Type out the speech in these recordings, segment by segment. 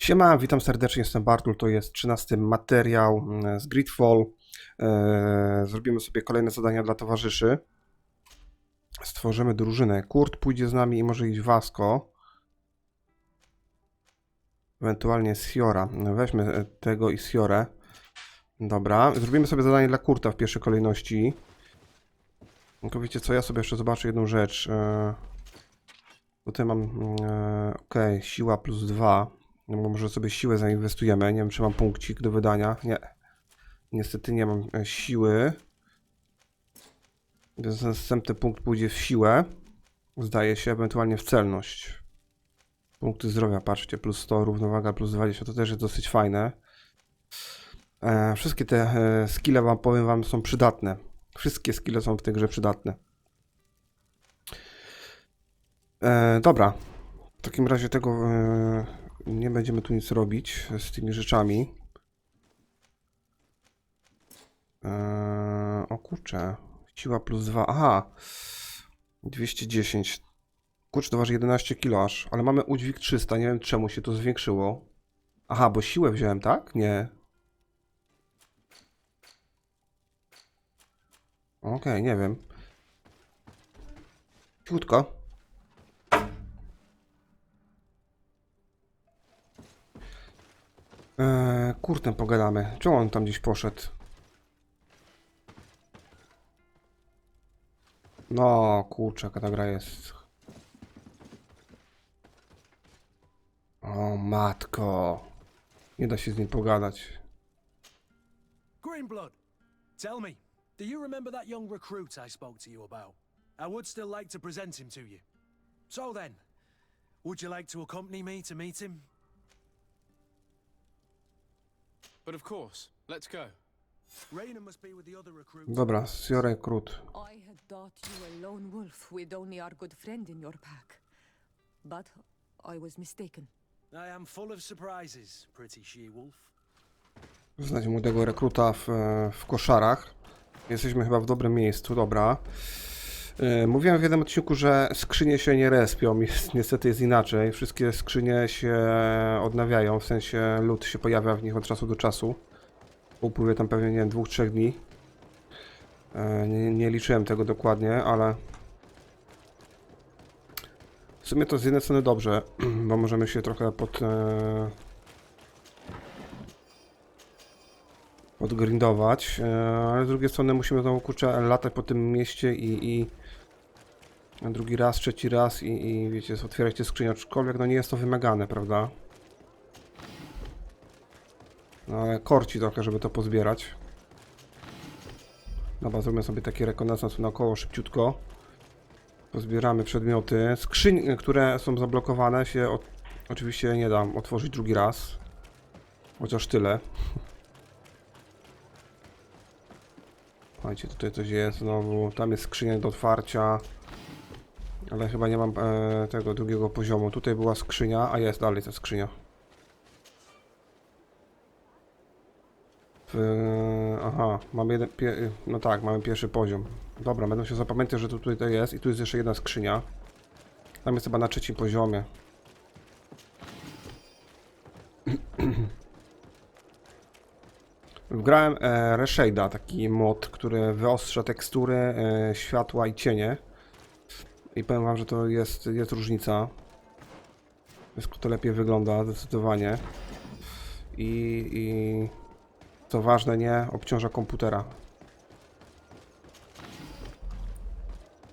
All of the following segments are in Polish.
Siema, witam serdecznie, jestem Bartul, to jest 13 materiał z Greedfall. Zrobimy sobie kolejne zadania dla towarzyszy. Stworzymy drużynę. Kurt pójdzie z nami i może iść Vasco. Ewentualnie Siora. Weźmy tego i Siorę. Dobra, zrobimy sobie zadanie dla Kurta w pierwszej kolejności. Tylko wiecie co, ja sobie jeszcze zobaczę jedną rzecz. Tutaj mam, ok, siła plus 2. No bo może sobie siłę zainwestujemy. Nie wiem, czy mam punkcik do wydania. Nie. Niestety nie mam siły. Więc następny punkt pójdzie w siłę. Zdaje się, ewentualnie w celność. Punkty zdrowia, patrzcie, plus 100, równowaga plus 20. To też jest dosyć fajne. Wszystkie te skille, powiem wam, są przydatne. Wszystkie skille są w tej grze przydatne. Dobra. W takim razie tego nie będziemy tu nic robić z tymi rzeczami. O kurczę. Siła plus 2. Aha. 210. Kurczę, to waży 11 kg aż. Ale mamy udźwig 300. Nie wiem czemu się to zwiększyło. Aha, bo siłę wziąłem, tak? Nie. Okej, nie wiem. Ciutko. Kurtem pogadamy. Czemu on tam gdzieś poszedł? No, kurczę, jaka ta gra jest. O, matko. Nie da się z nim pogadać. Greenblood, tell me, do you remember that young recruit I spoke to you about? I would still like to present him to you. So then, would you like to accompany me to meet him? But of course, let's go. Raina must be with the other recruits. Dobra, Siorę Krut. I had thought you a lone wolf with only our good friend in your pack. But I was mistaken. I am full of surprises, pretty she-wolf. Znać młodego rekruta w koszarach. Jesteśmy chyba w dobrym miejscu, dobra. Mówiłem w jednym odcinku, że skrzynie się nie respią. Niestety jest inaczej. Wszystkie skrzynie się odnawiają, w sensie lód się pojawia w nich od czasu do czasu. Po upływie tam pewnie, nie wiem, 2-3 dni. Nie liczyłem tego dokładnie, ale w sumie to z jednej strony dobrze, bo możemy się trochę podgrindować, ale z drugiej strony musimy znowu, kurczę, latać po tym mieście i drugi raz, trzeci raz i wiecie, otwierać te skrzynie, aczkolwiek no nie jest to wymagane, prawda? No ale korci trochę, żeby to pozbierać. Dobra, zrobimy sobie taki rekonesans naokoło szybciutko. Pozbieramy przedmioty. Skrzyń, które są zablokowane, się oczywiście nie da otworzyć drugi raz. Chociaż tyle. Słuchajcie, tutaj coś jest znowu. Tam jest skrzynia do otwarcia. Ale chyba nie mam tego drugiego poziomu. Tutaj była skrzynia, a jest dalej ta skrzynia. Aha, mamy jeden, no tak, mamy pierwszy poziom. Dobra, będę się zapamiętać, że tutaj jest i tu jest jeszcze jedna skrzynia. Tam jest chyba na trzecim poziomie. Wgrałem Reshade'a, taki mod, który wyostrza tekstury, światła i cienie. I powiem wam, że to jest różnica. To lepiej wygląda, zdecydowanie. I co ważne, nie obciąża komputera.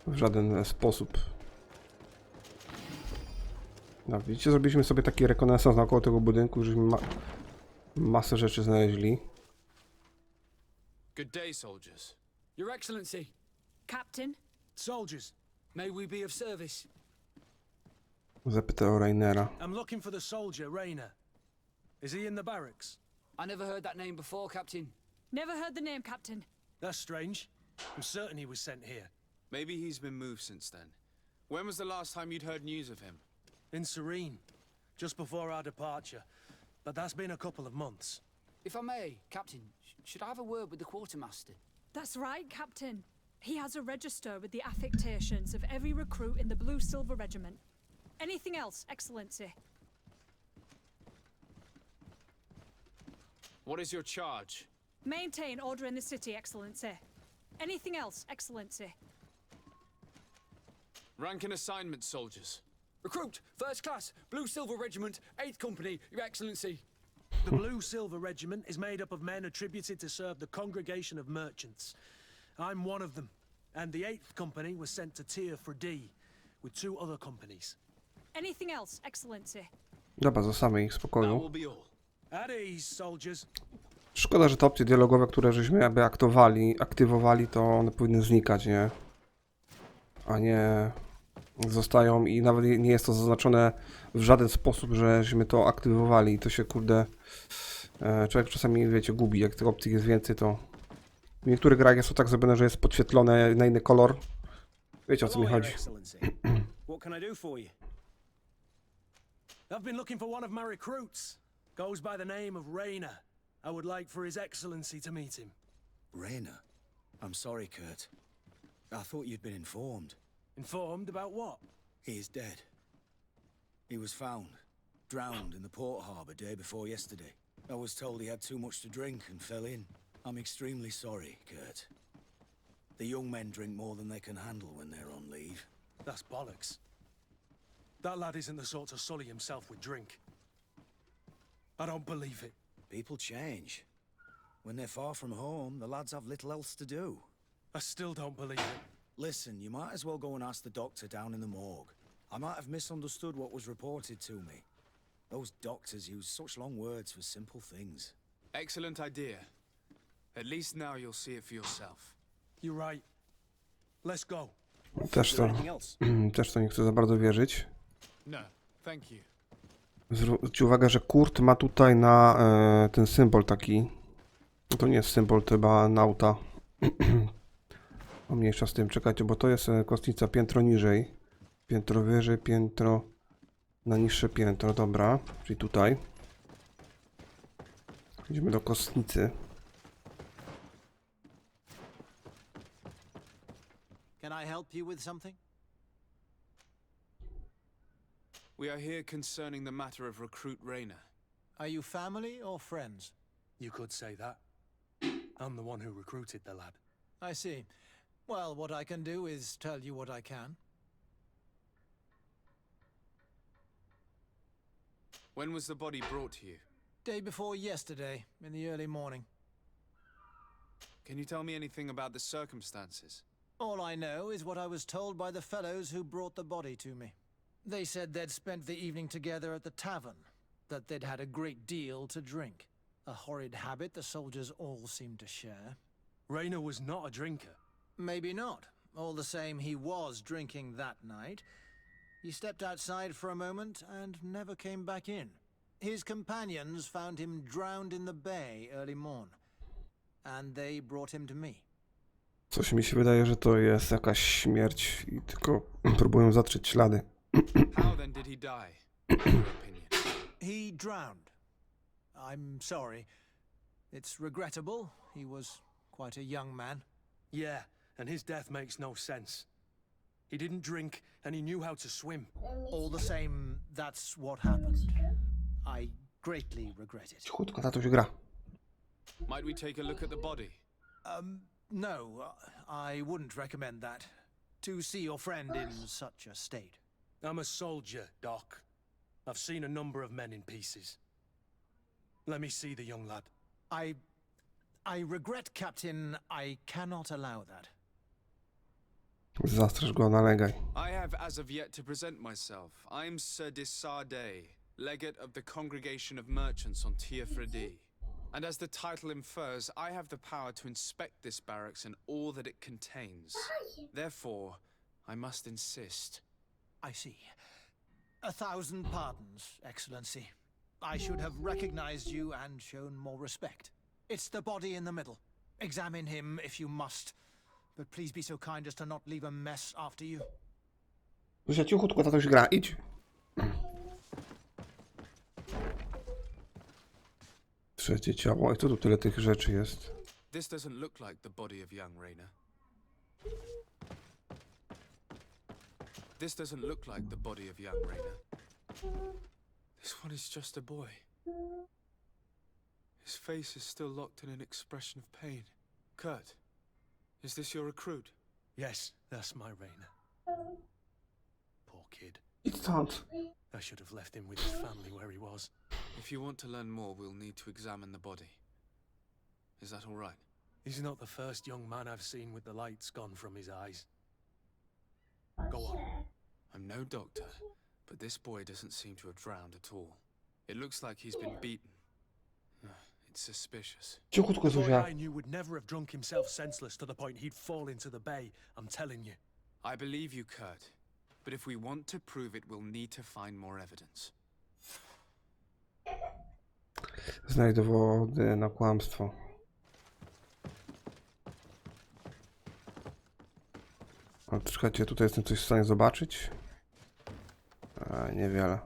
W żaden sposób. No, widzicie, zrobiliśmy sobie taki rekonesans naokoło tego budynku, żeśmy masę rzeczy znaleźli. Good day, soldiers. Your Excellency, Captain? Soldiers, may we be of service? Zapytał Rainera. I'm looking for the soldier, Raina. Is he in the barracks? I never heard that name before, Captain. Never heard the name, Captain. That's strange. I'm certain he was sent here. Maybe he's been moved since then. When was the last time you'd heard news of him? In Serene, just before our departure. But that's been a couple of months. If I may, Captain, should I have a word with the quartermaster? That's right, Captain. He has a register with the affectations of every recruit in the Blue Silver Regiment. Anything else, Excellency? What is your charge? Maintain order in the city, Excellency. Anything else, Excellency? Rank and assignment, soldiers. Recruit, first class, Blue Silver Regiment, 8th Company, Your Excellency. The Blue Silver Regiment is made up of men attributed to serve the congregation of merchants. I'm one of them, and the 8th Company was sent to Tier for D with 2 other companies. Anything else, Excellency? Dobra, zostawmy ich w That spokoju. will be all. At ease, soldiers. Szkoda, że te opcje dialogowe, które żeśmy jakby aktywowali, to one powinny znikać, nie? A nie zostają i nawet nie jest to zaznaczone w żaden sposób, żeśmy to aktywowali. I to się, kurde, człowiek czasami, wiecie, gubi. Jak tych opcji jest więcej, to w niektórych grach jest to tak zrobione, że jest podświetlone na inny kolor. Wiecie, o co mi Hello, chodzi. Your Excellency. What can I do for you? I've been looking for one of my recruits. Goes by the name of Rainer. I would like for His Excellency to meet him. Rainer? I'm sorry, Kurt. I thought you'd been informed. Informed about what? He is dead. He was found, drowned in the port harbour day before yesterday. I was told he had too much to drink and fell in. I'm extremely sorry, Kurt. The young men drink more than they can handle when they're on leave. That's bollocks. That lad isn't the sort to sully himself with drink. I don't believe it. People change. When they're far from home, the lads have little else to do. I still don't believe it. Listen, you might as well go and ask the doctor down in the morgue. I might have misunderstood what was reported to me. Those doctors use such long words for simple things. Excellent idea. At least now you'll see it for yourself. You're right. Let's go. Też to nie chcę za bardzo wierzyć. No, thank you. Zwróćcie uwagę, że Kurt ma tutaj na ten symbol taki. No to nie jest symbol, to chyba nauta. O, mniejsza z tym, czekajcie, bo to jest kostnica piętro niżej. Piętro wyżej, piętro na niższe piętro, dobra. Czyli tutaj. Idziemy do kostnicy. Can I help you with something? We are here concerning the matter of recruit Rainer. Are you family or friends? You could say that. I'm the one who recruited the lad. I see. Well, what I can do is tell you what I can. When was the body brought to you? Day before yesterday, in the early morning. Can you tell me anything about the circumstances? All I know is what I was told by the fellows who brought the body to me. They said they'd spent the evening together at the tavern, that they'd had a great deal to drink. A horrid habit the soldiers all seemed to share. Rainer was not a drinker. Maybe not. All the same, he was drinking that night. He stepped outside for a moment and never came back in. His companions found him drowned in the bay early morn, and they brought him to me. Coś mi się wydaje, że to jest jakaś śmierć i tylko próbują zatrzeć ślady. How then did he die, in your opinion? He drowned. I'm sorry. It's regrettable. He was quite a young man. Yeah, and his death makes no sense. He didn't drink, and he knew how to swim. All the same, that's what happened. I greatly regret it. Cichutko, tatuś gra. Might we take a look at the body? No, I wouldn't recommend that. To see your friend in such a state. I'm a soldier, Doc. I've seen a number of men in pieces. Let me see the young lad. I regret, Captain. I cannot allow that. Zastrzeż go, nalegaj. I have as of yet to present myself. I'm Sir Desardet, legate of the Congregation of Merchants on Tier for D. And as the title infers, I have the power to inspect this barracks and all that it contains. Therefore, I must insist. I see. 1,000 pardons, Excellency. I should have recognized you and shown more respect. It's the body in the middle. Examine him if you must, but please be so kind as to not leave a mess after you. Zuzia, cichutko, tatuś gra, idź. Trzecie ciało. I co tu tyle tych rzeczy jest? This doesn't look like the body of young Rainer. This doesn't look like the body of young Rainer. This one is just a boy. His face is still locked in an expression of pain. Kurt, is this your recruit? Yes, that's my Raina. Poor kid. Idź stąd. I should have left him with his family where he was. If you want to learn more, we'll need to examine the body. Is that all right? He's not the first young man I've seen with the lights gone from his eyes. Go on. I'm no doctor, but this boy doesn't seem to have drowned at all. It looks like he's been beaten. It's suspicious. Cichutko, The boy Zuzia. I knew would never have drunk himself senseless to the point he'd fall into the bay, I'm telling you. I believe you, Kurt. But if we want to prove it, we'll need to find more evidence. Znajdź dowody na kłamstwo. O, czekajcie, tutaj jestem coś w stanie zobaczyć? Niewiele.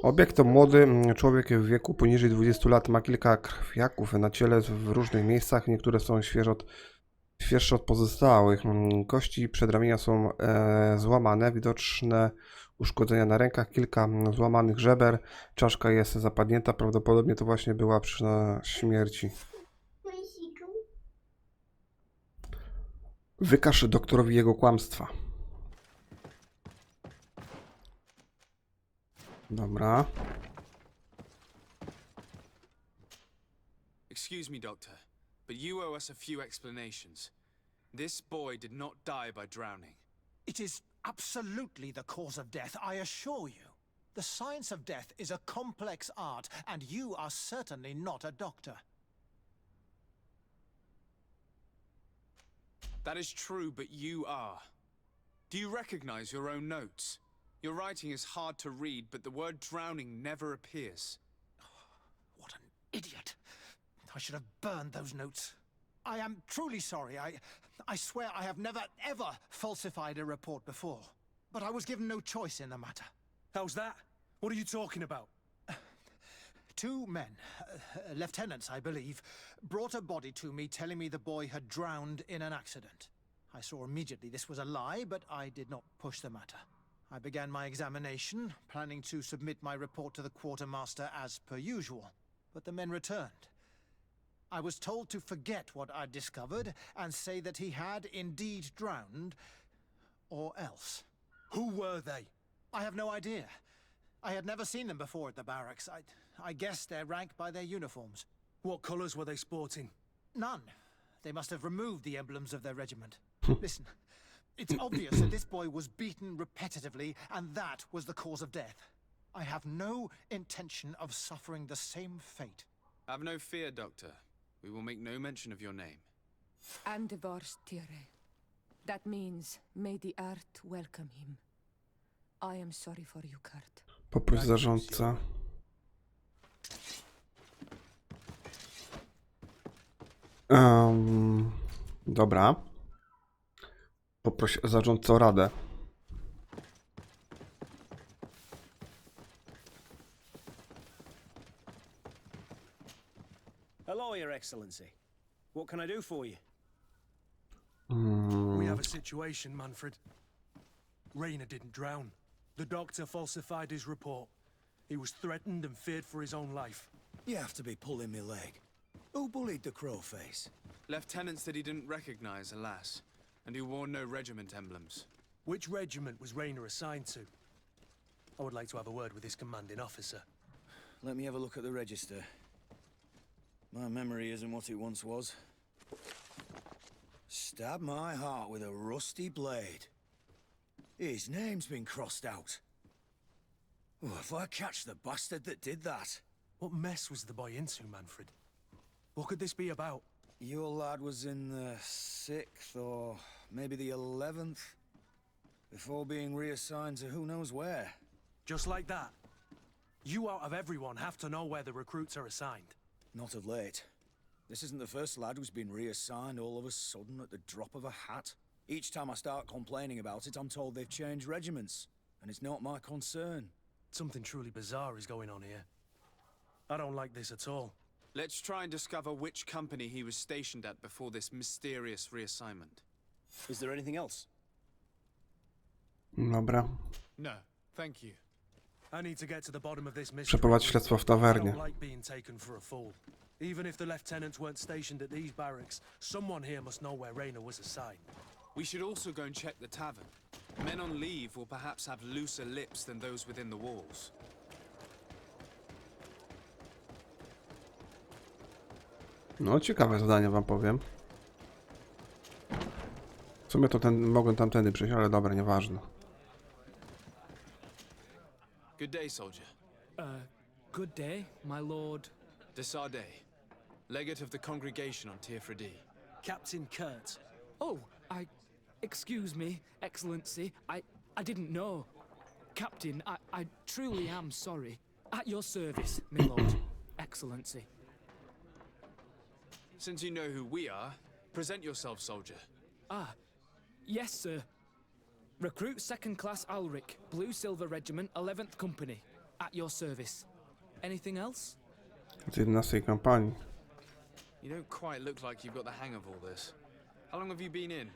Obiekt to młody człowiek w wieku poniżej 20 lat. Ma kilka krwiaków na ciele w różnych miejscach. Niektóre są świeższe od pozostałych. Kości przedramienia są złamane. Widoczne uszkodzenia na rękach. Kilka złamanych żeber. Czaszka jest zapadnięta. Prawdopodobnie to właśnie była przyczyna śmierci. Wykaż doktorowi jego kłamstwa. Dobra. Excuse me, Doctor, but you owe us a few explanations. This boy did not die by drowning. It is absolutely the cause of death, I assure you. The science of death is a complex art, and you are certainly not a doctor. That is true, but you are. Do you recognize your own notes? Your writing is hard to read, but the word drowning never appears. What an idiot. I should have burned those notes. I am truly sorry. I swear I have never, ever falsified a report before. But I was given no choice in the matter. How's that? What are you talking about? Two men, lieutenants I believe, brought a body to me telling me the boy had drowned in an accident. I saw immediately this was a lie, but I did not push the matter. I began my examination, planning to submit my report to the quartermaster as per usual. But the men returned. I was told to forget what I'd discovered and say that he had indeed drowned, or else. Who were they? I have no idea. I had never seen them before at the barracks. I guessed their rank by their uniforms. What colours were they sporting? None. They must have removed the emblems of their regiment. Listen, it's obvious that this boy was beaten repetitively, and that was the cause of death. I have no intention of suffering the same fate. Have no fear, Doctor. We will make no mention of your name. Andevars tire. That means, may the earth welcome him. I am sorry for you, Kurt. Poproś zarządcę. Dobra. Poproś zarządcę o radę. Hello, Your Excellency. What can I do for you? We have a situation, Manfred. Raina didn't drown. The doctor falsified his report. He was threatened and feared for his own life. You have to be pulling me leg. Who bullied the crowface? Lieutenants that he didn't recognize, alas, and who wore no regiment emblems. Which regiment was Raina assigned to? I would like to have a word with his commanding officer. Let me have a look at the register. My memory isn't what it once was. Stab my heart with a rusty blade. His name's been crossed out. Oh, if I catch the bastard that did that. What mess was the boy into, Manfred? What could this be about? Your lad was in the 6th or maybe the 11th, before being reassigned to who knows where. Just like that? You out of everyone have to know where the recruits are assigned. Not of late. This isn't the first lad who's been reassigned all of a sudden at the drop of a hat. Each time I start complaining about it, I'm told they've changed regiments, and it's not my concern. Something truly bizarre is going on here. I don't like this at all. Let's try and discover which company he was stationed at before this mysterious reassignment. Is there anything else? Dobra. No, thank you. I need to get to the bottom of this mystery. Przeprowadź śledztwo w tawernie. I don't like being taken for a fool. Even if the lieutenants weren't stationed at these barracks, someone here must know where Raynor was assigned. We should also go and check the tavern. Men on leave will perhaps have looser lips than those within the walls. No, ciekawe zadanie wam powiem. W sumie to mogłem tamtędy przejść, ale dobra, nieważne. Good day, soldier. Good day, my lord. Desarde, legate of the congregation on Tir-Fredi. Captain Kurt. Oh, excuse me, Excellency. I didn't know. Captain, I truly am sorry. At your service, my lord. Excellency. Since you know who we are, present yourself, soldier. Yes, sir. Recruit 2nd Class Alric, Blue Silver Regiment, 11th Company. At your service. Anything else? Z 11 kampanii. You don't quite look like you've got the hang of all this. How long have you been in?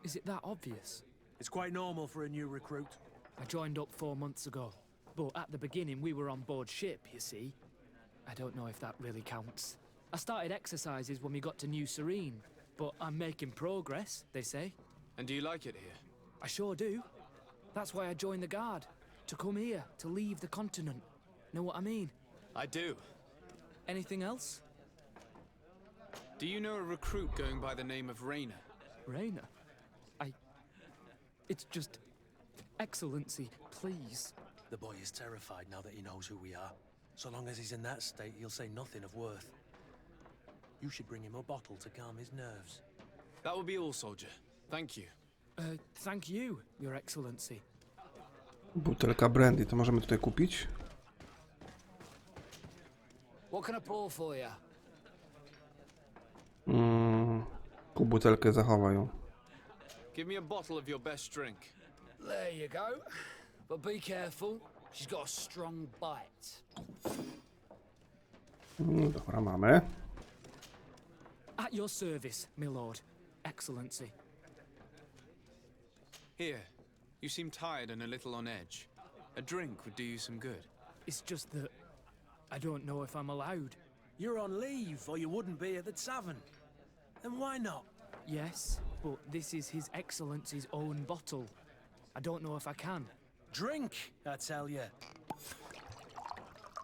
Is it that obvious? It's quite normal for a new recruit. I joined up 4 months ago. But at the beginning, we were on board ship, you see. I don't know if that really counts. I started exercises when we got to New Serene. But I'm making progress, they say. And do you like it here? I sure do. That's why I joined the Guard. To come here, to leave the continent. Know what I mean? I do. Anything else? Do you know a recruit going by the name of Raynor? Raynor? It's just... Excellency, please. The boy is terrified now that he knows who we are. So long as he's in that state, he'll say nothing of worth. You should bring him a bottle to calm his nerves. That will be all, soldier. Thank you. Thank you, Your Excellency. Butelka brandy, to możemy tutaj kupić? What can I pour for you? Kup butelkę, zachowaj ją. Give me a bottle of your best drink. There you go. But be careful. She's got a strong bite. Dobra, mamy. At your service, my lord. Excellency. Here. You seem tired and a little on edge. A drink would do you some good. It's just that I don't know if I'm allowed. You're on leave, or you wouldn't be at the tavern. Then why not? Yes, but this is His Excellency's own bottle. I don't know if I can. Drink, I tell you.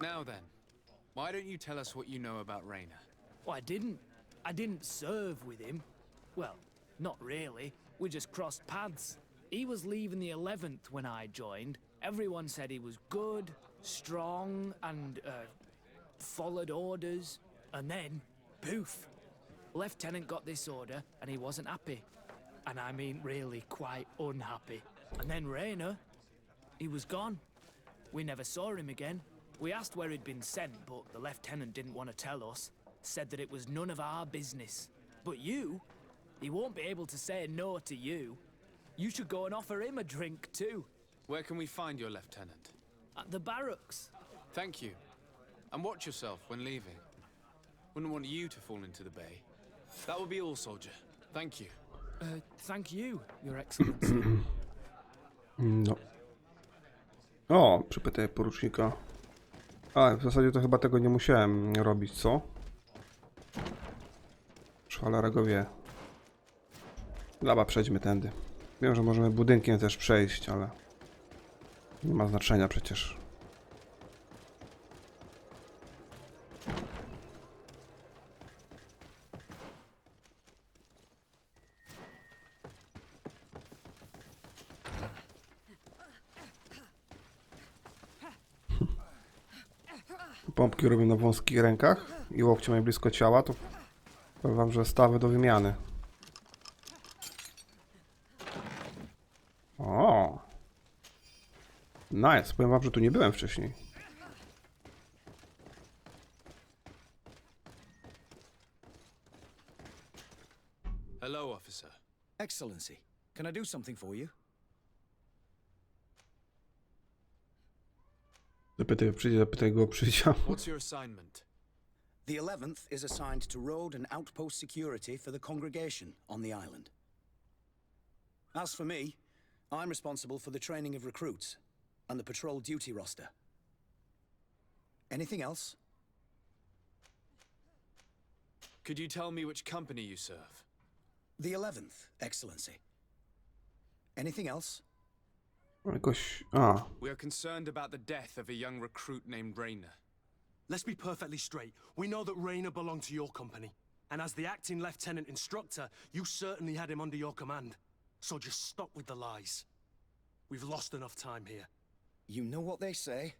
Now then, why don't you tell us what you know about Raynor? Well, I didn't serve with him. Well, not really. We just crossed paths. He was leaving the 11th when I joined. Everyone said he was good, strong, and, followed orders. And then, poof. Lieutenant got this order, and he wasn't happy. And I mean really quite unhappy. And then Raynor, he was gone. We never saw him again. We asked where he'd been sent, but the lieutenant didn't want to tell us. Said that it was none of our business. But you, he won't be able to say no to you. You should go and offer him a drink too. Where can we find your lieutenant? At the barracks. Thank you. And watch yourself when leaving. Wouldn't want you to fall into the bay. That will be all, soldier. Thank you. Thank you, Your Excellency. No. O, przypytaj porucznika. A, w zasadzie to chyba tego nie musiałem robić, co? Cholera go wie. Dobra, przejdźmy tędy. Wiem, że możemy budynkiem też przejść, ale nie ma znaczenia przecież. Pompki robię na wąskich rękach i łokcie mają blisko ciała, to powiem wam, że stawy do wymiany. O! Nice, powiem wam, że tu nie byłem wcześniej. Hello, officer. Excellency, can I do something for you? Zapytaj go o przyjścia. What's your assignment? The 11th is assigned to road and outpost security for the congregation on the island. As for me, I'm responsible for the training of recruits and the patrol duty roster. Anything else? Could you tell me which company you serve? The 11th, Excellency. Anything else? Jakoś... We are concerned about the death of a young recruit named Rainer. Let's be perfectly straight. We know that Rainer belonged to your company. And as the acting lieutenant instructor, you certainly had him under your command. So just stop with the lies. We've lost enough time here. You know what they say?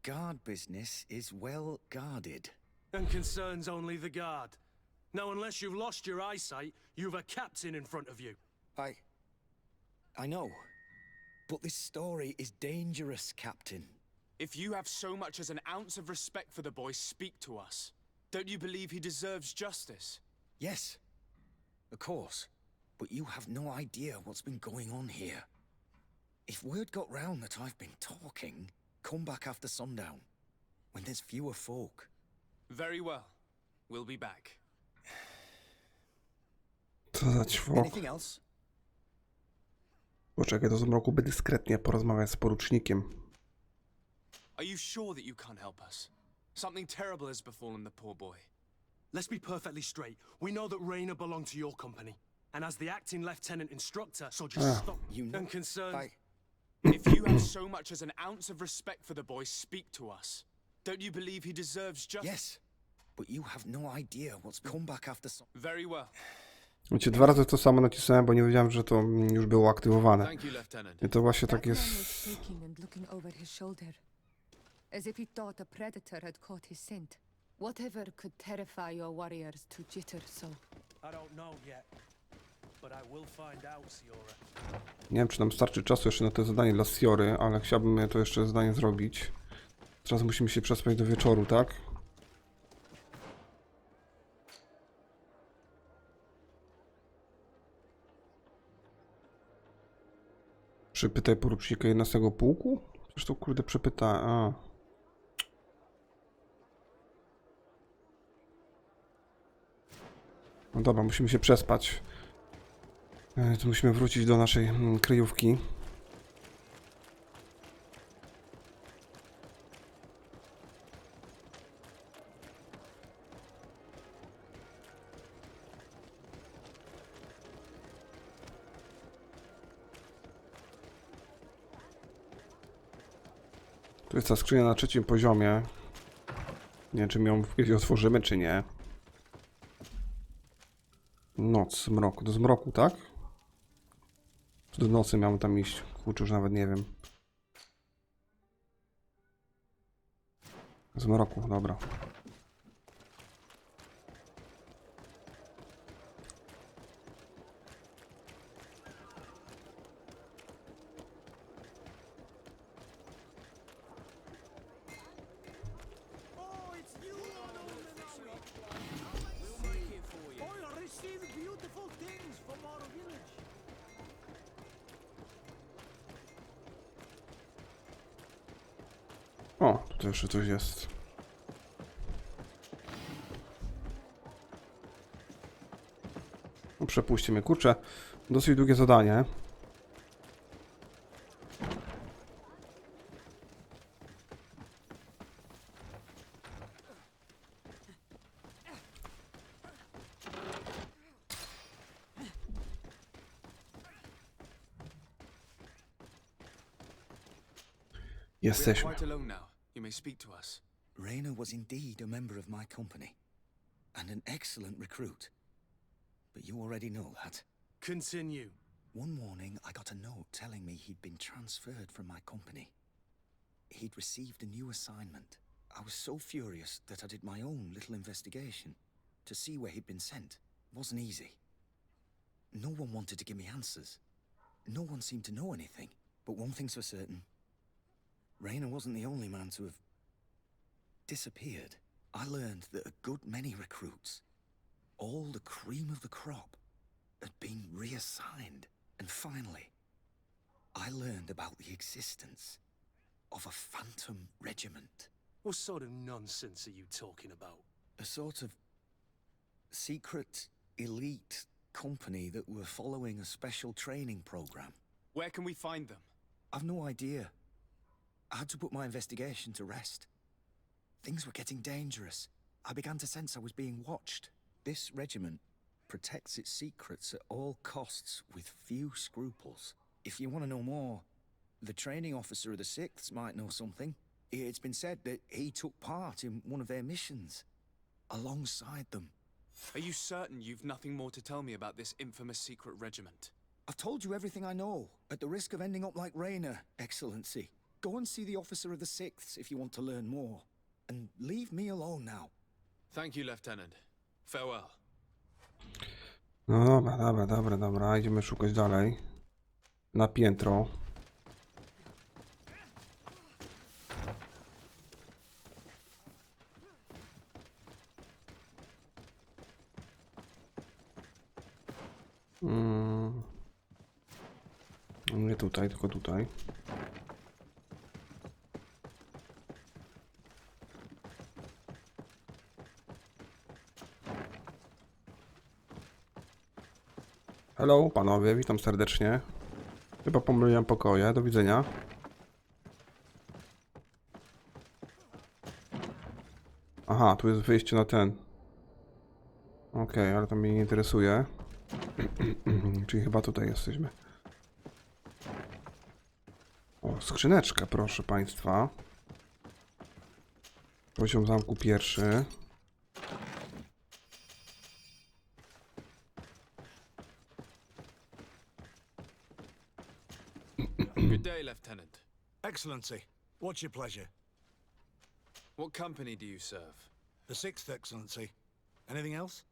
Guard business is well guarded. And concerns only the guard. Now, unless you've lost your eyesight, you've a captain in front of you. I know. But this story is dangerous, Captain. If you have so much as an ounce of respect for the boy, speak to us. Don't you believe he deserves justice? Yes, of course. But you have no idea what's been going on here. If word got round that I've been talking, come back after sundown, when there's fewer folk. Very well. We'll be back. Co za ćwok. Anything else? Poczekaj, do zmroku by dyskretnie porozmawiać z porucznikiem. Are you sure that you can't help us? Something terrible has befallen the poor boy. Let's be perfectly straight. We know that Rainer belonged to your company. And as the acting lieutenant instructor, so just stop. You know, And concerned... If you have so much as an ounce of respect for the boy, speak to us. Don't you believe he deserves justice? Yes, but you have no idea what's come back after Very well. Wiecie, 2 razy to samo nacisnąłem, bo nie wiedziałem, że to już było aktywowane. Thank you, Lieutenant. I to właśnie tak That man was jest... shaking and looking over his shoulder, as if he thought a predator had caught his scent. Whatever could terrify your warriors to jitter so? I don't know yet. But I will find out, Siora. Nie wiem, czy nam starczy czasu jeszcze na to zadanie dla Siory, ale chciałbym to jeszcze zadanie zrobić. Teraz musimy się przespać do wieczoru, tak? Przypytaj porucznika 11 pułku? Przecież to kurde przypyta... No dobra, musimy się przespać. Tu musimy wrócić do naszej kryjówki. Tu jest ta skrzynia na 3. poziomie. Nie wiem, czy my ją kiedyś otworzymy, czy nie. Noc, zmrok. Do zmroku, tak? Czy do nocy miałem tam iść? Kurczę, już nawet nie wiem. Zmroku, dobra. O, tutaj jeszcze coś jest. No, przepuśćcie mnie, kurczę. Dosyć długie zadanie. Jesteśmy. Quite alone now. You may speak to us. Rainer was indeed a member of my company, and an excellent recruit. But you already know that. Continue. One morning, I got a note telling me he'd been transferred from my company. He'd received a new assignment. I was so furious that I did my own little investigation to see where he'd been sent. It wasn't easy. No one wanted to give me answers. No one seemed to know anything. But one thing's for certain. Rainer wasn't the only man to have disappeared. I learned that a good many recruits, all the cream of the crop, had been reassigned. And finally, I learned about the existence of a phantom regiment. What sort of nonsense are you talking about? A sort of secret, elite company that were following a special training program. Where can we find them? I've no idea. I had to put my investigation to rest. Things were getting dangerous. I began to sense I was being watched. This regiment protects its secrets at all costs with few scruples. If you want to know more, the training officer of the 6th might know something. It's been said that he took part in one of their missions, alongside them. Are you certain you've nothing more to tell me about this infamous secret regiment? I've told you everything I know, at the risk of ending up like Raynor, Excellency. Go and see the officer of the 6th if you want to learn more. And leave me alone now. Thank you, Lieutenant. Farewell. No dobra, idziemy szukać dalej. Na piętro. Nie tutaj, tylko tutaj. Hello, panowie, witam serdecznie. Chyba pomyliłem pokoje, do widzenia. Aha, tu jest wyjście na ten. Okej, ale to mnie nie interesuje. Czyli chyba tutaj jesteśmy. O, skrzyneczka, proszę państwa. Poziom zamku pierwszy. Good day, Lieutenant. Excellency, what's your pleasure? What company do you serve? The 6th, Excellency. Anything else?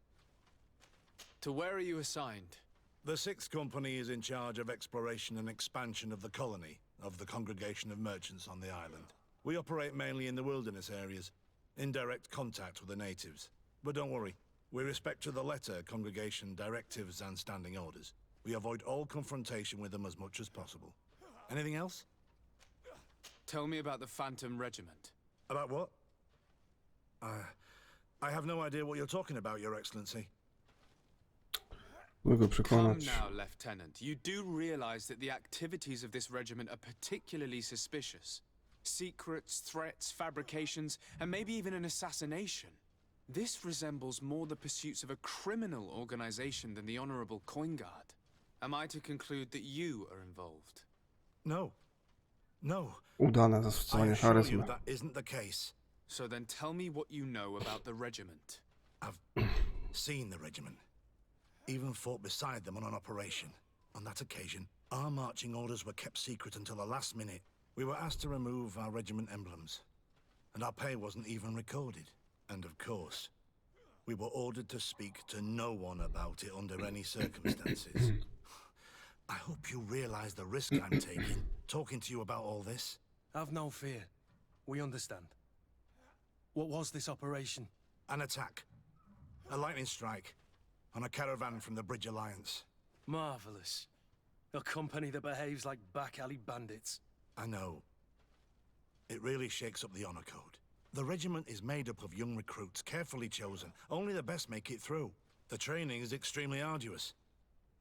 To where are you assigned? The 6th Company is in charge of exploration and expansion of the colony of the Congregation of Merchants on the island. We operate mainly in the wilderness areas, in direct contact with the natives. But don't worry, we respect to the letter congregation directives and standing orders. We avoid all confrontation with them as much as possible. Anything else? Tell me about the Phantom Regiment. About what? I have no idea what you're talking about, Your Excellency. Mogę Come przekonać. now, Lieutenant. You do realize that the activities of this regiment are particularly suspicious. Secrets, threats, fabrications, and maybe even an assassination. This resembles more the pursuits of a criminal organization than the Honorable Coin Guard. Am I to conclude that you are involved? No. No. Udane I zastosowanie assure you charyzmy. that isn't the case. So then tell me what you know about the regiment. I've seen the regiment. Even fought beside them on an operation. On that occasion, our marching orders were kept secret until the last minute. We were asked to remove our regiment emblems, and our pay wasn't even recorded. And of course, we were ordered to speak to no one about it under any circumstances. I hope you realize the risk I'm taking, talking to you about all this. Have no fear. We understand. What was this operation? An attack. A lightning strike. On a caravan from the Bridge Alliance. Marvelous. A company that behaves like back alley bandits. I know. It really shakes up the honor code. The regiment is made up of young recruits, carefully chosen. Only the best make it through. The training is extremely arduous.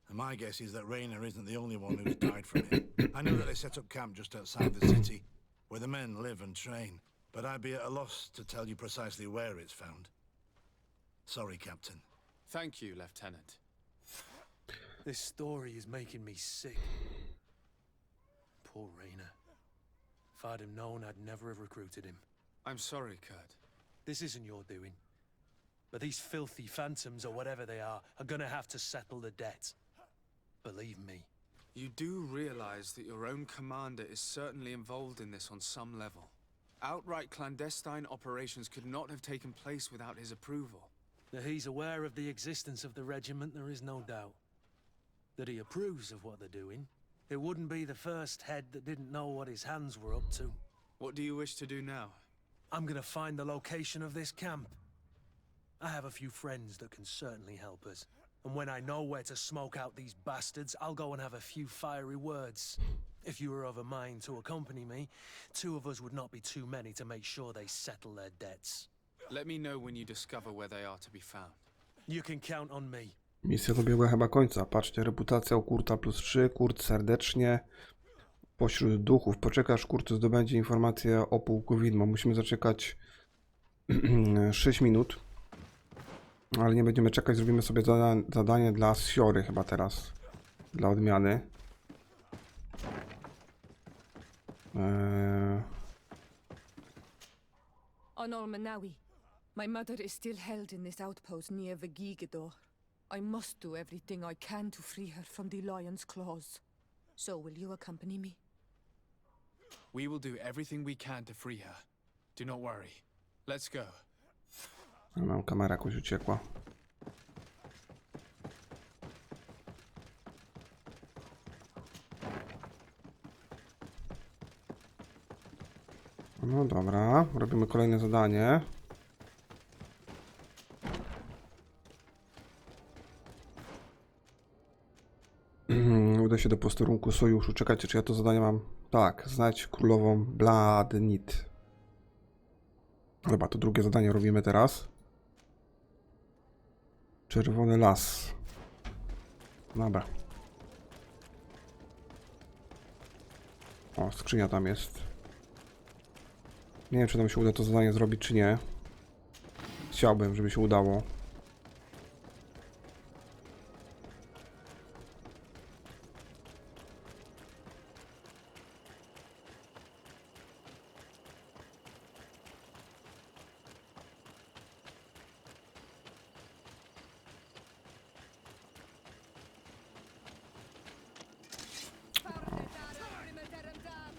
And my guess is that Raynor isn't the only one who's died from it. I know that they set up camp just outside the city, where the men live and train. But I'd be at a loss to tell you precisely where it's found. Sorry, Captain. Thank you, Lieutenant. This story is making me sick. Poor Raynor. If I'd have known, I'd never have recruited him. I'm sorry, Kurt. This isn't your doing. But these filthy phantoms, or whatever they are gonna have to settle the debt. Believe me. You do realize that your own commander is certainly involved in this on some level. Outright clandestine operations could not have taken place without his approval. That he's aware of the existence of the regiment, there is no doubt. That he approves of what they're doing. It wouldn't be the first head that didn't know what his hands were up to. What do you wish to do now? I'm gonna find the location of this camp. I have a few friends that can certainly help us. And when I know where to smoke out these bastards, I'll go and have a few fiery words. If you were of a mind to accompany me, 2 of us would not be too many to make sure they settle their debts. Let me know when you discover where they are to be found. You can count on me. Misja dobiegła chyba końca. Patrzcie, reputacja u Kurta +3. Kurt serdecznie. Pośród duchów. Poczekasz, Kurt zdobędzie informację o pułku widmo. Musimy zaczekać 6 minut. Ale nie będziemy czekać, zrobimy sobie zadanie dla Siory chyba teraz. Dla odmiany. On Manawi. My mother is still held in this outpost near Vigigedor. I must do everything I can to free her from the lion's claws. So will you accompany me? We will do everything we can to free her. Do not worry. Let's go. Mam kamera jakoś uciekła. No dobra, robimy kolejne zadanie. Uda się do posterunku sojuszu. Czekajcie, czy ja to zadanie mam? Tak, znajdź królową Bladnid. Chyba to drugie zadanie robimy teraz. Czerwony las. Dobra. O, skrzynia tam jest. Nie wiem, czy nam się uda to zadanie zrobić, czy nie. Chciałbym, żeby się udało.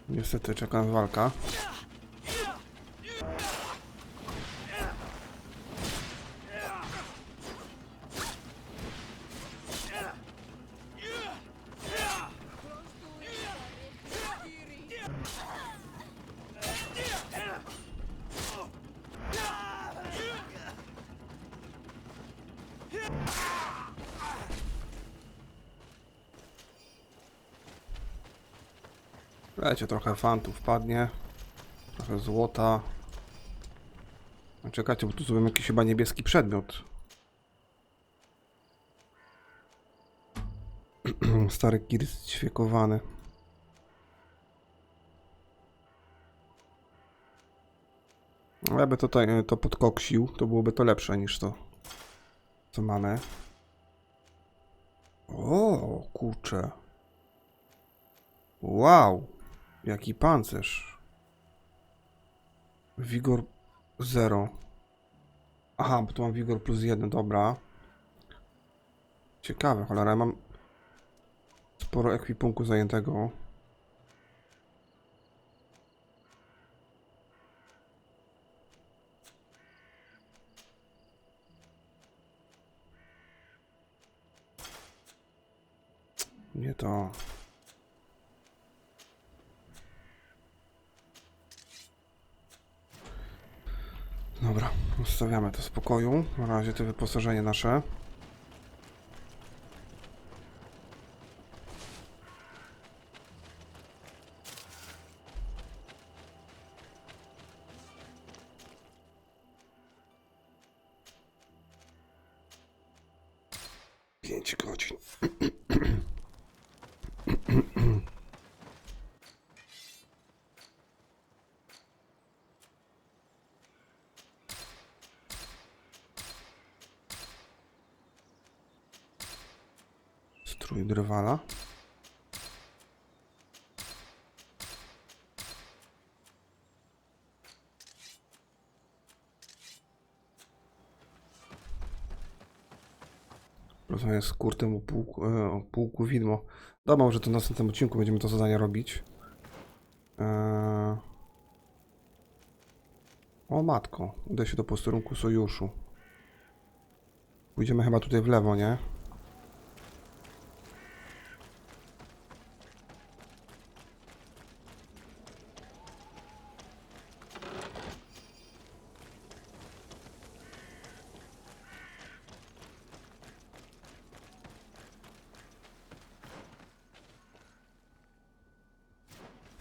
Niestety czeka walka. Lecie, trochę fantów wpadnie. Trochę złota. Czekajcie, bo tu zrobimy jakiś chyba niebieski przedmiot. Stary kir ćwiekowany. No, jakby tutaj to podkoksił, to byłoby to lepsze niż to, co mamy. O, kurczę. Wow, jaki pancerz. Wigor 0. Aha, bo tu mam wigor +1, dobra. Ciekawe, cholera, ja mam sporo ekwipunku zajętego. Nie to. Dobra, zostawiamy to w spokoju. Na razie to wyposażenie nasze. Pięć godzin. Strój drwala. Rozmawiam z Kurtem o pułku widmo. Dobra, może to w następnym odcinku będziemy to zadanie robić. O matko, uda się do posterunku sojuszu. Pójdziemy chyba tutaj w lewo, nie?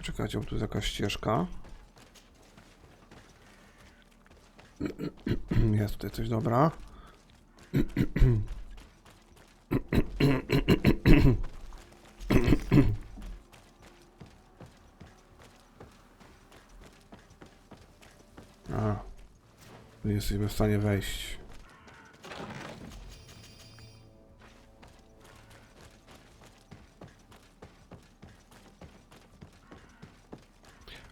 Czekajcie, bo tu jest jakaś ścieżka. Jest tutaj coś, dobra. A, nie jesteśmy w stanie wejść.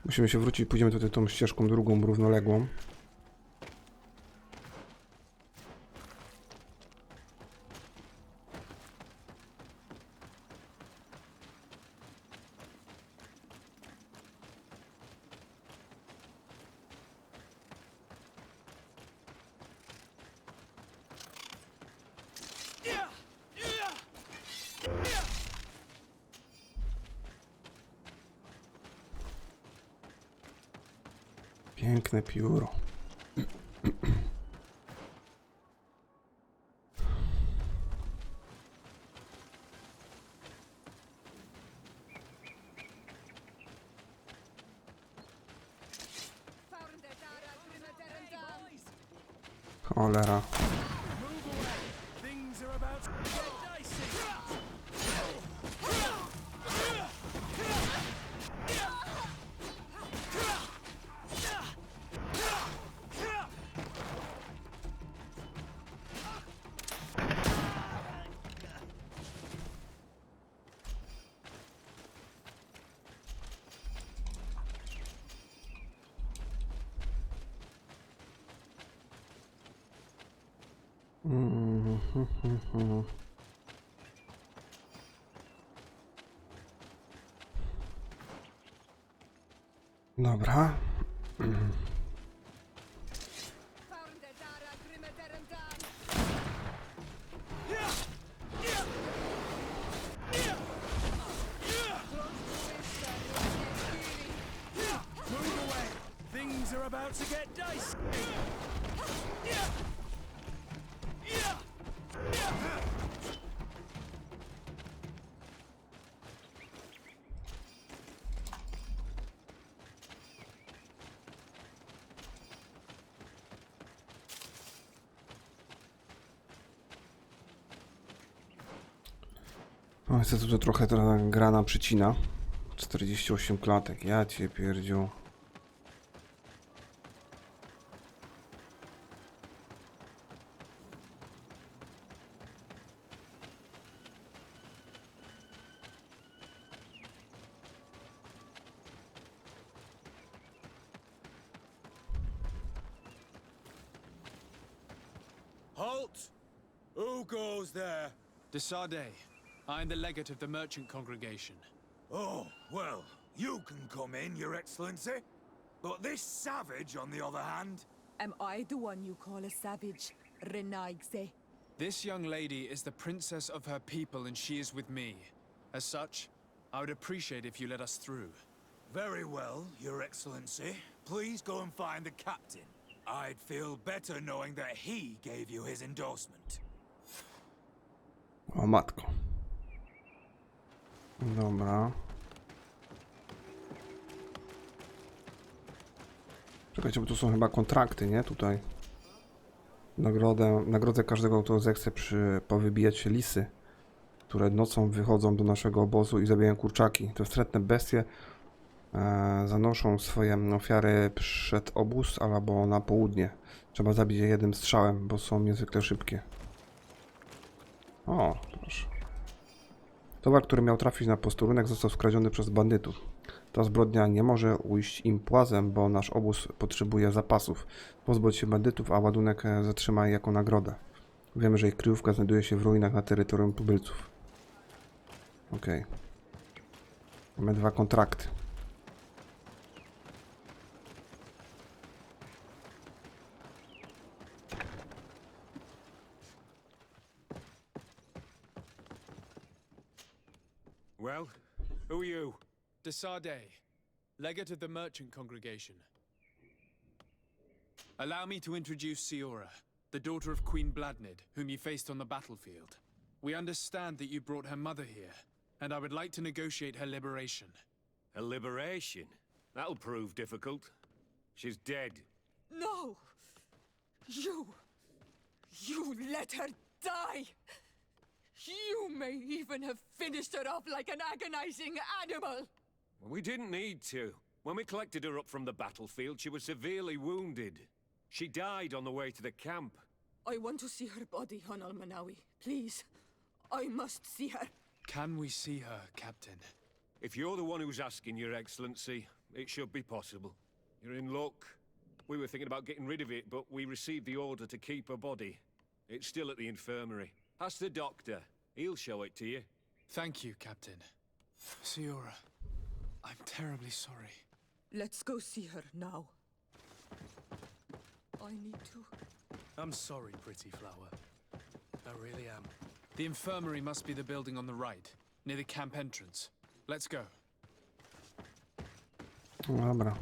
Musimy się wrócić, pójdziemy tutaj tą ścieżką drugą, równoległą. Piękne pióro. Cholera. Things are about to get dicey. Dobra. Move away. Things are about to get dicey. No niestety tu trochę ta gra nam przycina. 48 klatek, ja cię pierdziu. Halt! Who goes there? Desarde, I am the legate of the merchant congregation. Oh, well, you can come in, Your Excellency. But this savage, on the other hand... Am I the one you call a savage, Renaigse? This young lady is the princess of her people and she is with me. As such, I would appreciate if you let us through. Very well, Your Excellency. Please go and find the captain. I'd feel better knowing that he gave you his endorsement. O matko. Dobra. Czekajcie, bo tu są chyba kontrakty, nie? Tutaj. Nagrodzę każdego, kto zechce powybijać lisy, które nocą wychodzą do naszego obozu i zabijają kurczaki. Te wstrętne bestie zanoszą swoje ofiary przed obóz albo na południe. Trzeba zabić je jednym strzałem, bo są niezwykle szybkie. O, proszę. Towar, który miał trafić na posterunek, został skradziony przez bandytów. Ta zbrodnia nie może ujść im płazem, bo nasz obóz potrzebuje zapasów. Pozbądź się bandytów, a ładunek zatrzymaj jako nagrodę. Wiemy, że ich kryjówka znajduje się w ruinach na terytorium tubylców. Okej. Mamy 2 kontrakty. Well, who are you? Desarde, legate of the merchant congregation. Allow me to introduce Siora, the daughter of Queen Bladnid, whom you faced on the battlefield. We understand that you brought her mother here, and I would like to negotiate her liberation. Her liberation? That'll prove difficult. She's dead. No! You let her die! You may even have finished her off like an agonizing animal! We didn't need to. When we collected her up from the battlefield, she was severely wounded. She died on the way to the camp. I want to see her body, Hon Almanawi. Please. I must see her. Can we see her, Captain? If you're the one who's asking, Your Excellency, it should be possible. You're in luck. We were thinking about getting rid of it, but we received the order to keep her body. It's still at the infirmary. Ask the doctor. He'll show it to you. Thank you, Captain. Siora, I'm terribly sorry. Let's go see her now. I need to. I'm sorry, pretty flower. I really am. The infirmary must be the building on the right, near the camp entrance. Let's go. Dobra.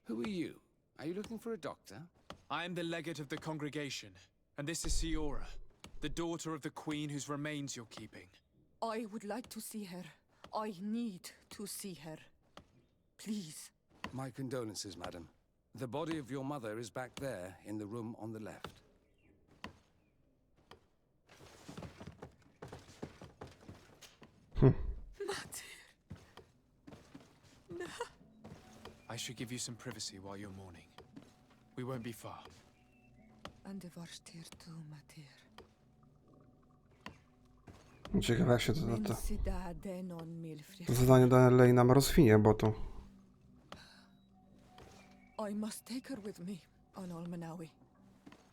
Who are you? Are you looking for a doctor? I am the legate of the congregation, and this is Siora, the daughter of the queen whose remains you're keeping. I would like to see her. I need to see her. Please. My condolences, madam. The body of your mother is back there, in the room on the left. I should give you some privacy while you're mourning. We won't be far. And the warsztyr tu, Matir. Ciekawe jak się to Między denon milfri. zadanie dalej nam rozwinie, bo to... I must take her with me, on Almanawi.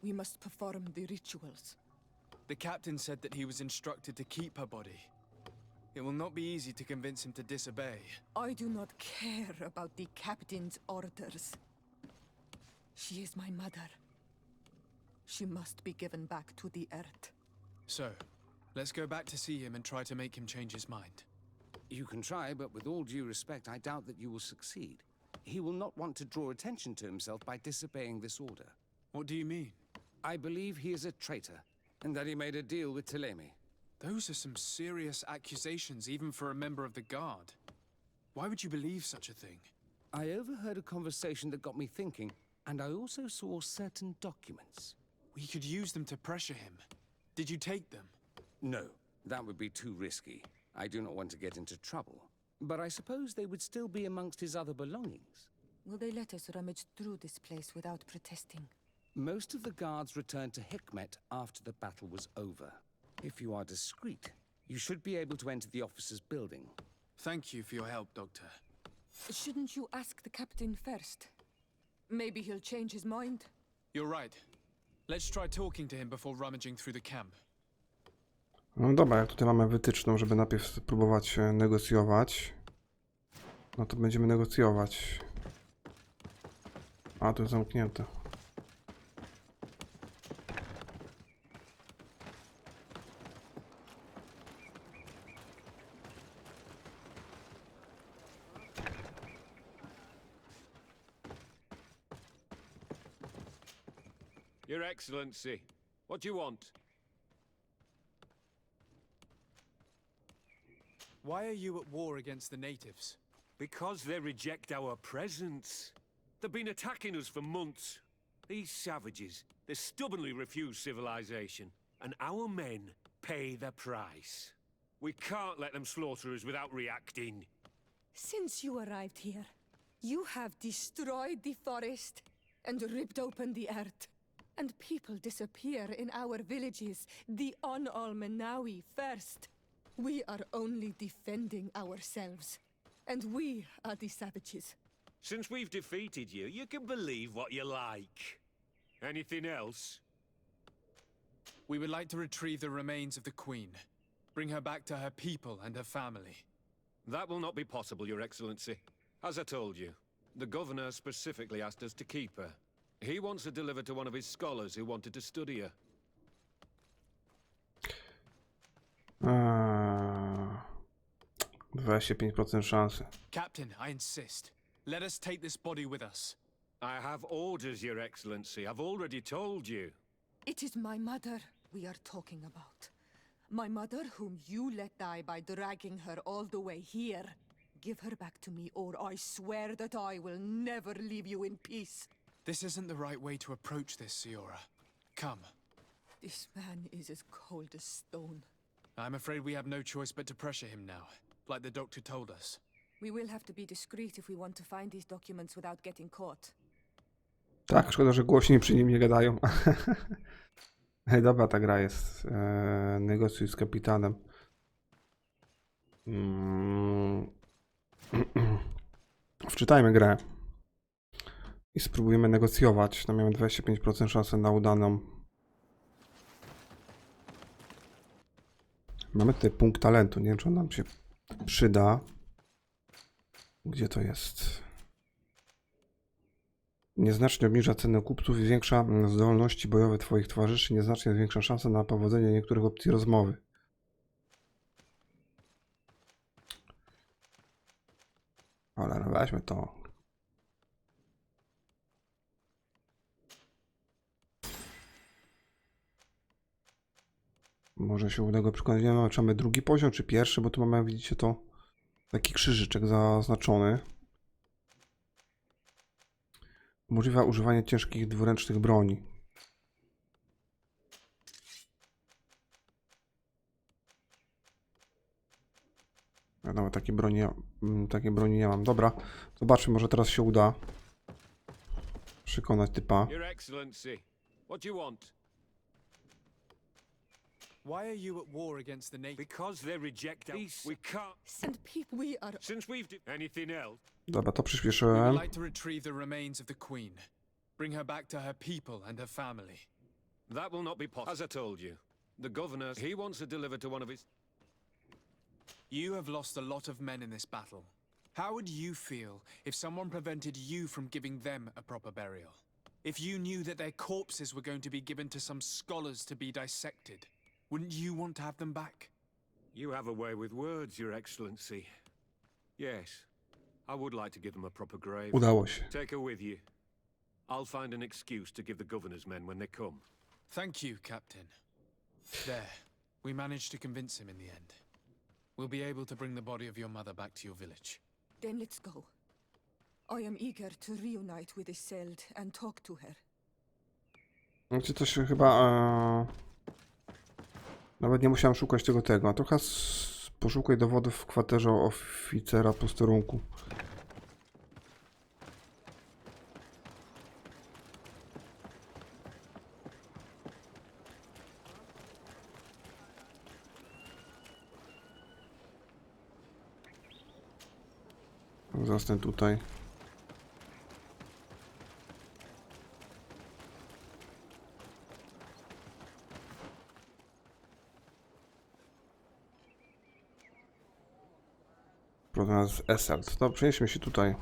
We must perform the rituals. The captain said that he was instructed to keep her body. It will not be easy to convince him to disobey. I do not care about the captain's orders. She is my mother. She must be given back to the earth. So, let's go back to see him and try to make him change his mind. You can try, but with all due respect, I doubt that you will succeed. He will not want to draw attention to himself by disobeying this order. What do you mean? I believe he is a traitor, and that he made a deal with Thélème. Those are some serious accusations, even for a member of the guard. Why would you believe such a thing? I overheard a conversation that got me thinking, and I also saw certain documents. We could use them to pressure him. Did you take them? No, that would be too risky. I do not want to get into trouble. But I suppose they would still be amongst his other belongings. Will they let us rummage through this place without protesting? Most of the guards returned to Hikmet after the battle was over. If you are discreet, you should be able to enter the officer's building. Thank you for your help, Doctor. Shouldn't you ask the captain first? Maybe he'll change his mind. You're right. Let's try talking to him before rummaging through the camp. No dobra, jak tutaj mamy wytyczną, żeby najpierw spróbować negocjować. No to będziemy negocjować. A, to jest zamknięte. Your Excellency, what do you want? Why are you at war against the natives? Because they reject our presence. They've been attacking us for months. These savages, they stubbornly refuse civilization, and our men pay the price. We can't let them slaughter us without reacting. Since you arrived here, you have destroyed the forest and ripped open the earth. And people disappear in our villages, the On-Almanawi first. We are only defending ourselves. And we are the savages. Since we've defeated you, you can believe what you like. Anything else? We would like to retrieve the remains of the Queen. Bring her back to her people and her family. That will not be possible, Your Excellency. As I told you, the governor specifically asked us to keep her. He wants her delivered to one of his scholars who wanted to study her. 25% szansy. Captain, I insist. Let us take this body with us. I have orders, Your Excellency. I've already told you. It is my mother we are talking about. My mother, whom you let die by dragging her all the way here. Give her back to me, or I swear that I will never leave you in peace. This isn't the right way to approach this, Siora. Come. This man is as cold as stone. I'm afraid we have no choice but to pressure him now, like the doctor told us. We will have to be discreet if we want to find these documents without getting caught. Tak, szkoda, że głośniej przy nim nie gadają. Hej, dobra, ta gra jest. Negocjuj z kapitanem. Wczytajmy grę. I spróbujemy negocjować. Tam mamy 25% szansy na udaną. Mamy tutaj punkt talentu. Nie wiem, czy on nam się przyda. Gdzie to jest? Nieznacznie obniża cenę kupców i zwiększa zdolności bojowe twoich towarzyszy. Nieznacznie zwiększa szanse na powodzenie niektórych opcji rozmowy. Ale weźmy to. Może się uda go przekonać. Nie wiem, czy mamy drugi poziom, czy pierwszy, bo tu mamy, widzicie, to taki krzyżyczek zaznaczony. Umożliwia używanie ciężkich dwuręcznych broni. Wiadomo, takiej broni nie mam. Dobra, zobaczmy, może teraz się uda przekonać typa. Your Excellency, what do you want? Why are you at war against the natives? Because they reject us. We can't. And people, we are... Since we've anything else? Dobra, to We przyspieszyłem. would like to retrieve the remains of the Queen. Bring her back to her people and her family. That will not be possible. As I told you, the governor, he wants to deliver to one of his... You have lost a lot of men in this battle. How would you feel if someone prevented you from giving them a proper burial? If you knew that their corpses were going to be given to some scholars to be dissected, wouldn't you want to have them back? You have a way with words, Your Excellency. Yes, I would like to give them a proper grave. Udało się. Take her with you. I'll find an excuse to give the governor's men when they come. Thank you, Captain. There. We managed to convince him in the end. We'll be able to bring the body of your mother back to your village. Then let's go. I am eager to reunite with Isolde and talk to her. Znaczy to się chyba... Nawet nie musiałem szukać tego. A trochę poszukaj dowodów w kwaterze oficera posterunku. Zostań tutaj. Problem z Esselt. To przenieśmy się tutaj.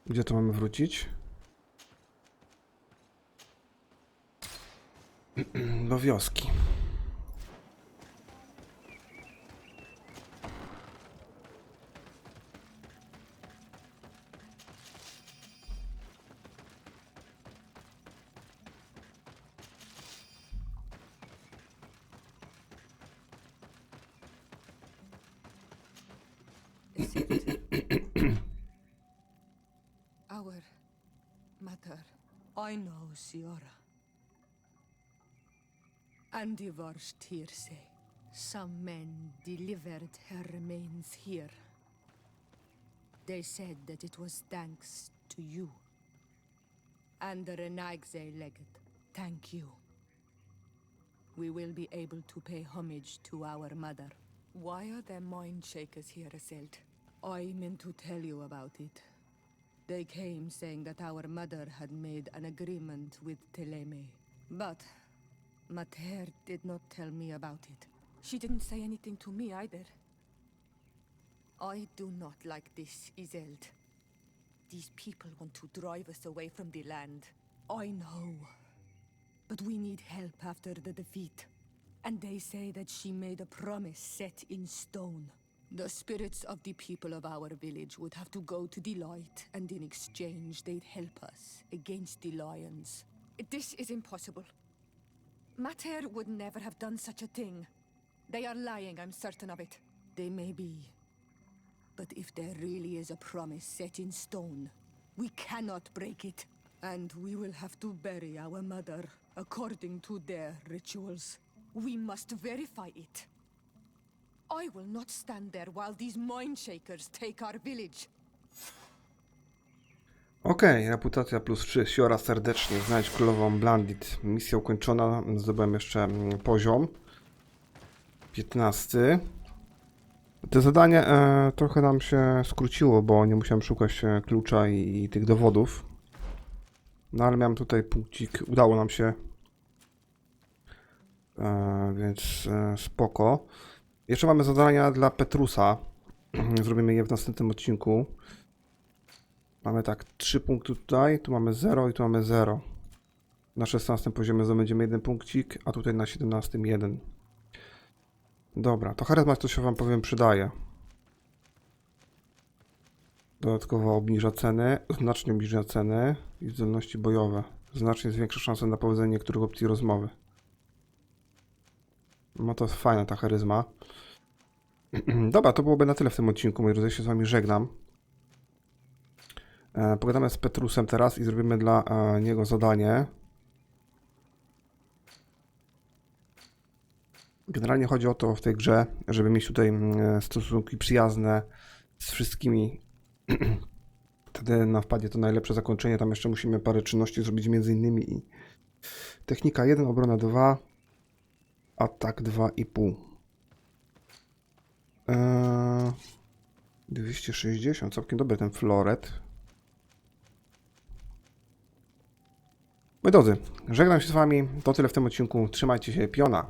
Gdzie to mamy wrócić? Do wioski. Our mother, I know, Siora. And the worst hearsay. Some men delivered her remains here. They said that it was thanks to you. And the Renagze legate, thank you. We will be able to pay homage to our mother. Why are there mind shakers here, Isolde? I meant to tell you about it. They came saying that our mother had made an agreement with Teleme. But Mater did not tell me about it. She didn't say anything to me either. I do not like this, Iselt. These people want to drive us away from the land. I know. But we need help after the defeat. And they say that she made a promise set in stone. The spirits of the people of our village would have to go to the light, and in exchange they'd help us against the lions. This is impossible. Mater would never have done such a thing. They are lying, I'm certain of it. They may be. But if there really is a promise set in stone, we cannot break it. And we will have to bury our mother according to their rituals. We must verify it. I will not stand there while these mind shakers take our village. Okej, reputacja +3, siora serdecznie, znajdź królową Bladnid. Misja ukończona, zdobyłem jeszcze poziom 15. To zadanie trochę nam się skróciło, bo nie musiałem szukać klucza i tych dowodów. No ale miałem tutaj punkcik, udało nam się, więc spoko. Jeszcze mamy zadania dla Petrusa, zrobimy je w następnym odcinku. Mamy tak 3 punkty tutaj, tu mamy 0 i tu mamy 0. Na 16 poziomie zdobędziemy 1 punkcik, a tutaj na 17 1. Dobra, to charyzma, to się wam powiem, przydaje. Dodatkowo obniża ceny, znacznie obniża ceny i zdolności bojowe. Znacznie zwiększa szanse na powodzenie niektórych opcji rozmowy. No to jest fajna ta charyzma. Dobra, to byłoby na tyle w tym odcinku, moi drodzy, ja się z wami żegnam. Pogadamy z Petrusem teraz i zrobimy dla niego zadanie. Generalnie chodzi o to w tej grze, żeby mieć tutaj stosunki przyjazne z wszystkimi. Wtedy nam wpadnie to najlepsze zakończenie. Tam jeszcze musimy parę czynności zrobić, między innymi i technika 1, obrona 2, atak 2,5. 260, całkiem dobry ten floret. Moi drodzy, żegnam się z wami. To tyle w tym odcinku. Trzymajcie się, piona.